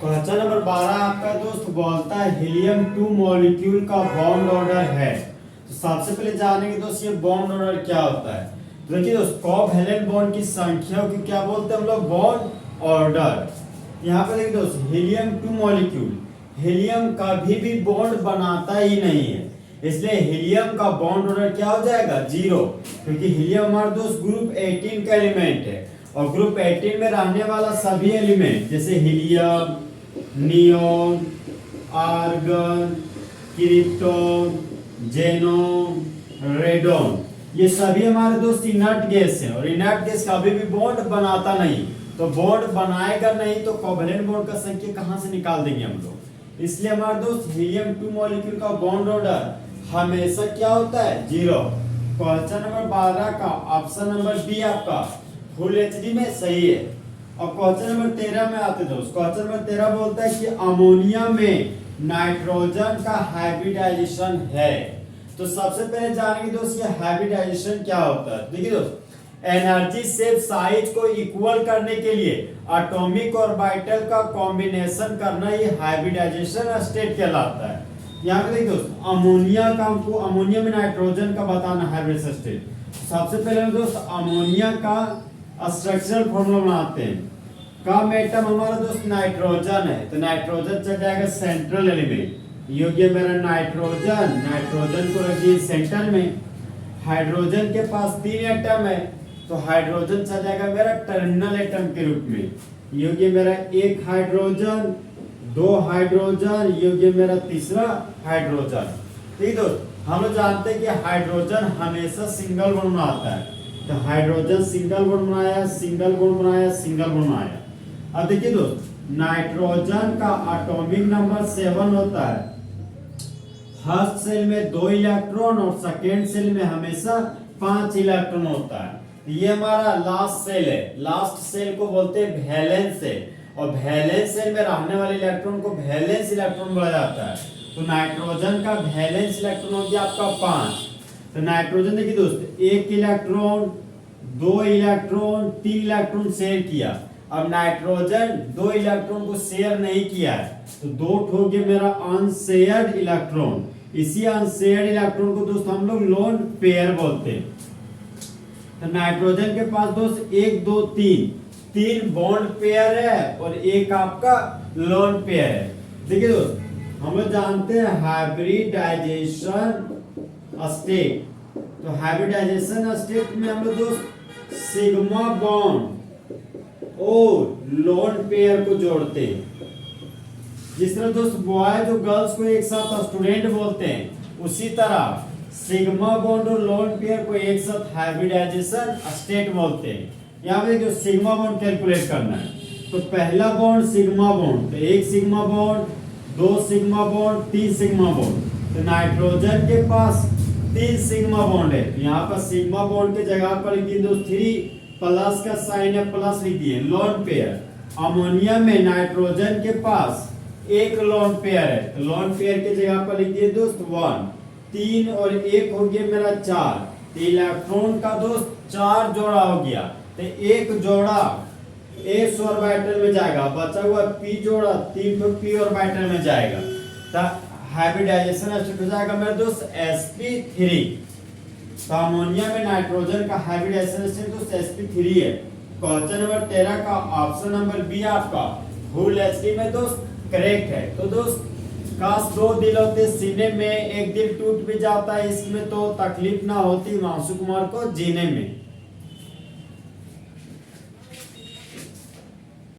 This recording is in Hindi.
क्वेश्चन नंबर 12 आपका दोस्त बोलता है हीलियम 2 मॉलिक्यूल का बॉन्ड ऑर्डर है। तो सबसे पहले जानेंगे दोस्त ये बॉन्ड ऑर्डर क्या होता है। तो देखिए दोस्त कोवैलेंट बॉन्ड की संख्या को क्या बोलते हैं हम लोग, बॉन्ड ऑर्डर। यहाँ पे देखिए दोस्त हीलियम 2 मॉलिक्यूल, हीलियम कभी भी बॉन्ड बनाता ही नहीं है, इसलिए हीलियम का बॉन्ड ऑर्डर क्या हो जाएगा, 0, क्योंकि हीलियम हमारा दोस्त ग्रुप 18 का एलिमेंट है और ग्रुप 18 में रहने वाला सभी एलिमेंट जैसे helium, neon, argon, krypton, xenon, radon, ये सभी हमारे दोस्त इनर्ट गैस हैं और इनर्ट गैस कभी भी बॉन्ड बनाता नहीं। तो बॉन्ड बनाएगा नहीं तो कोवैलेंट बॉन्ड का संख्या कहां से निकाल देंगे हम लोग। इसलिए हमारे दोस्त हीलियम 2 मॉलिक्यूल का बॉन्ड ऑर्डर हमेशा क्या होता है, 0। क्वेश्चन नंबर 12 का ऑप्शन नंबर बी आपका फुल एचडी में सही है। और क्वेश्चन नंबर 13 में आते दोस्त। क्वेश्चन नंबर 13 बोलता है कि अमोनिया में नाइट्रोजन का हाइब्रिडाइजेशन है। तो सबसे पहले जानेंगे दोस्त ये हाइब्रिडाइजेशन क्या होता है। देखिए दोस्त, एनर्जी शेप साइज को इक्वल करने के लिए एटॉमिक ऑर्बिटल का कॉम्बिनेशन करना ये हाइब्रिडाइजेशन स्टेट कहलाता है। यहाँ पे देखिए दोस्त, अमोनिया का हमको अमोनिया में नाइट्रोजन का बताना हाइब्रिडाइजेशन स्टेट। सबसे पहले दोस्त अमोनिया का स्ट्रक्चरल फॉर्मूला बनाते हैं। कम एटम हमारा दोस्त नाइट्रोजन है, तो नाइट्रोजन चल जाएगा सेंट्रल एलिमेंट। योग्य मेरा नाइट्रोजन, नाइट्रोजन को रखिए सेंटर में। हाइड्रोजन के पास 3 एटम है, तो हाइड्रोजन चल जाएगा मेरा टर्मिनल एटम के रूप में। योग्य मेरा 1 हाइड्रोजन, 2 हाइड्रोजन, योग्य मेरा तीसरा हाइड्रोजन। ठीक दोस्त, हम लोग जानते हैं कि हाइड्रोजन हमेशा सिंगल बॉन्ड बनाता है। तो हाइड्रोजन सिंगल बॉन्ड बनाया, सिंगल बॉन्ड बनाया, सिंगल बॉन्ड बनाया। अब देखिए दोस्त, नाइट्रोजन का एटॉमिक नंबर 7 होता है। फर्स्ट सेल में 2 इलेक्ट्रॉन और सेकेंड सेल में हमेशा 5 इलेक्ट्रॉन होता है। ये हमारा लास्ट सेल है। लास्ट सेल को बोलते हैं वैलेंस सेल, और वैलेंस सेल में रहने वाले इलेक्ट्रॉन को वैलेंस इलेक्ट्रॉन बोला जाता है। तो नाइट्रोजन का वैलेंस इलेक्ट्रॉन हो गया आपका 5। तो नाइट्रोजन देखिए दोस्त, 1 इलेक्ट्रॉन, 2 इलेक्ट्रॉन, 3 इलेक्ट्रॉन शेयर किया। अब नाइट्रोजन 2 इलेक्ट्रॉन को शेयर नहीं किया है, तो 2 हो गया मेरा अनशेयर्ड इलेक्ट्रॉन। इसी अनशेयर्ड इलेक्ट्रॉन को दोस्त हम लोग लोन पेयर बोलते हैं। तो नाइट्रोजन के पास दोस्त 1 2 3 बॉन्ड पेयर है और एक आपका लोन पेयर है। देखिए दोस्त, हम लोग जानते हैं हाइब्रिडाइजेशन स्टेट। तो हाइब्रिडाइजेशन स्टेट में हम लोग दोस्त सिग्मा बॉन्ड और लोन पेयर को जोड़ते हैं। जिस तरह दोस्त बॉयज और गर्ल्स को एक साथ स्टूडेंट बोलते हैं, उसी तरह सिग्मा बॉन्ड और लोन पेयर को एक साथ हाइब्रिडाइजेशन स्टेट बोलते हैं। यहाँ पे जो सिग्मा बॉन्ड कैलकुलेट करना है, तो पहला बॉन्ड सिग्मा बॉन्ड, तो 1 sigma bond, 2 sigma bond, 3 sigma bond. तो नाइट्रोजन के पास 3 सिग्मा बॉन्ड है, यहाँ पर सिग्मा बॉन्ड के जगह पर लिख दिए दोस्त 3, प्लस का साइन है, प्लस लिख दिए, लोन पेयर। अमोनिया में नाइट्रोजन के पास 1 लोन पेयर है, तो लोन पेयर के जगह पर लिख दिए दोस्त 1। 3 और 1 हो गया मेरा 4। तो इलेक्ट्रॉन का दोस्त 4 जोड़ा हो गया, तो 1 जोड़ा s ऑर्बिटल में जाएगा, बचा हुआ p जोड़ा 3 तो p ऑर्बिटल में जाएगा। तो हाइब्रिडाइजेशन स्टेट हो जाएगा मेरे दोस्त sp3। तो अमोनिया में नाइट्रोजन का हाइब्रिडाइजेशन स्टेट दोस्त sp3 है। क्वेश्चन नंबर 13 का ऑप्शन नंबर बी आपका फुल एचडी में दोस्त करेक्ट है। तो दोस्त, काश 2 दिल होते सीने में, एक दिल टूट भी जाता है इसमें तो तकलीफ ना होती मानसू कुमार को जीने में।